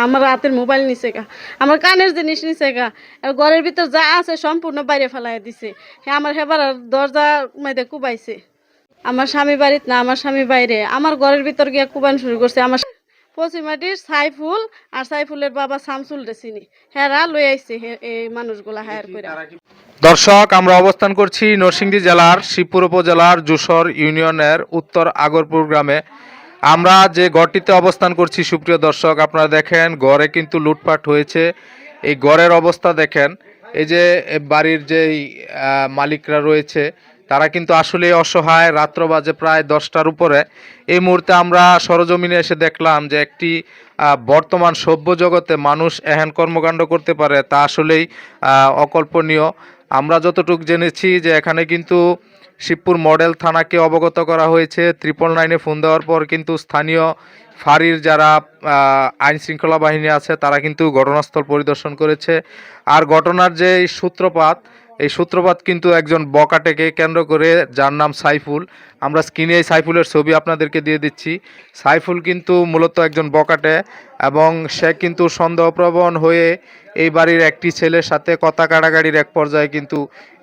আমার হাতের মোবাইল নিছে গা, আমার কানের জিনিস নিছে গা, আর ঘরের ভিতর যা আছে সম্পূর্ণ বাইরে ফেলাই দিছে। আমার হেবার দরজা মধ্যে কুবাইছে। আমার স্বামী বাড়িতে না, আমার স্বামী বাইরে, আমার ঘরের ভিতর গিয়ে কুবান শুরু করছে। আমার পশ্চিমাটির সাইফুল আর সাইফুলের বাবা শামসুল রে চিনি, হেরা লই আইছে এই মানুষগুলা হায়ার করে। দর্শক, আমরা অবস্থান করছি নরসিংদী জেলার শিবপুর উপজেলার যশোর ইউনিয়নের উত্তর আগরপুর গ্রামে। আমরা যে গড়টিতে অবস্থান করছি, সুপ্রিয় দর্শক, আপনারা দেখেন গড়ে কিন্তু লুটপাট হয়েছে। এই গড়ের অবস্থা দেখেন। এই যে বাড়ির যেই মালিকরা রয়েছে তারা কিন্তু আসলে অসহায়। রাত্র বাজে প্রায় 10টার উপরে। এই মুহূর্তে আমরা সরজমিনে এসে দেখলাম যে একটি বর্তমান সভ্য জগতে মানুষ এহেন কর্মকাণ্ড করতে পারে তা আসলেই অকল্পনীয়। আমরা যতটুকু জেনেছি যে এখানে কিন্তু শিবপুর মডেল থানাকে অবগত করা হয়েছে। 999-এ ফোন দেওয়ার পর কিন্তু স্থানীয় ফাঁড়ির যারা আইন শৃঙ্খলা বাহিনী আছে তারা কিন্তু ঘটনাস্থল পরিদর্শন করেছে। আর ঘটনার যে সূত্রপাত, এই সূত্রপাত কিন্তু একজন বকাটেকে কেন্দ্র করে, যার নাম সাইফুল। আমরা স্ক্রিনে এই সাইফুলের ছবি আপনাদেরকে দিয়ে দিচ্ছি। সাইফুল কিন্তু মূলত একজন বকাটে এবং সে কিন্তু সন্দেহপ্রবণ হয়ে এই বাড়ির একটি ছেলের সাথে কথা কাটাকাটির এক পর্যায়ে কিন্তু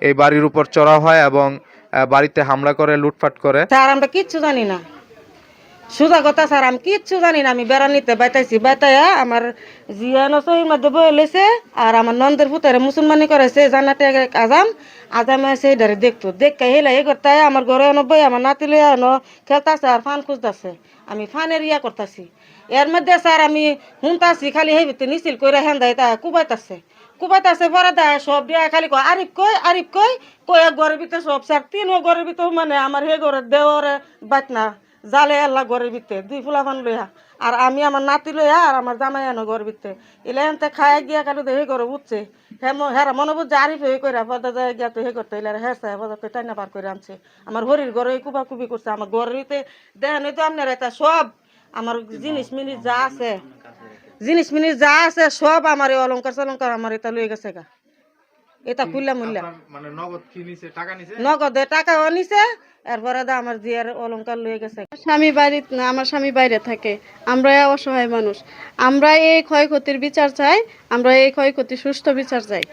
এই বাড়ির উপর চড়া হয় এবং বাড়িতে হামলা করে, লুটপাট করে। স্যার আমরা কিচ্ছু জানি না, সোজা কথা স্যার, আমি কিচ্ছু জানি না। আমি বেড়ানিতে বাইতাইছি, বাইতাইয়া আমার জিয়ান সহির মধ্যে বয়ে লেছে আর আমার নন্দের পুতারে মুসলমানি করেছে জান্নাতে আজাম আজামে সেই ধরে দেখতো দেখে হেলা এ করতে আমার ঘরে এনো বই আমার নাতি লইয়া এনো খেলতাছে আর ফান খুঁজতেছে। আমি ফানের ইয়া করতেছি, এর মধ্যে স্যার আমি শুনতাছি খালি সেই ভিতরে নিচিল করে হেন্দাই তা কুবাইতাছে কুবাইতাছে পরে দেয় সব দিয়া খালি কয় আরিফ কই কই এক ঘরের ভিতরে সব স্যার তিন ঘরের ভিতর মানে আমার সেই ঘরের দেওয়ারে বাটনা জালে আল্লাহ ঘরের ভিতরে দুই ফুলাফান লইয়া আর আমি আমার নাতি লইয়া আর আমার জামাই আনো ঘরের ভিতরে এলাতে খায় গিয়া কালু হে ঘরে উঠছে হেরা মনে বুঝছে আরিফ হয়ে করে পদা যায় গিয়া তো হে করতে এলার হেসা পদাতে টাইনা পার করে আনছে আমার হরির ঘরে কুবাকুবি করছে আমার ঘরের ভিতরে দেখেন তো আপনার এটা সব আমার জিনিস মিনিস যা আছে সব আমার অলঙ্কার আমার এটা লয়ে গেছে গা। এটা খুললা মুল্লা মানে নগদ কি নিছে, টাকা নিছে, নগদে টাকাও নিছে, এরপরে আমার জিয়ার অলঙ্কার লয়ে গেছে। স্বামী বাড়িতে না, আমার স্বামী বাইরে থাকে। আমরা অসহায় মানুষ, আমরা এই ক্ষয়ক্ষতির বিচার চাই, আমরা এই ক্ষয়ক্ষতির সুষ্ঠু বিচার চাই।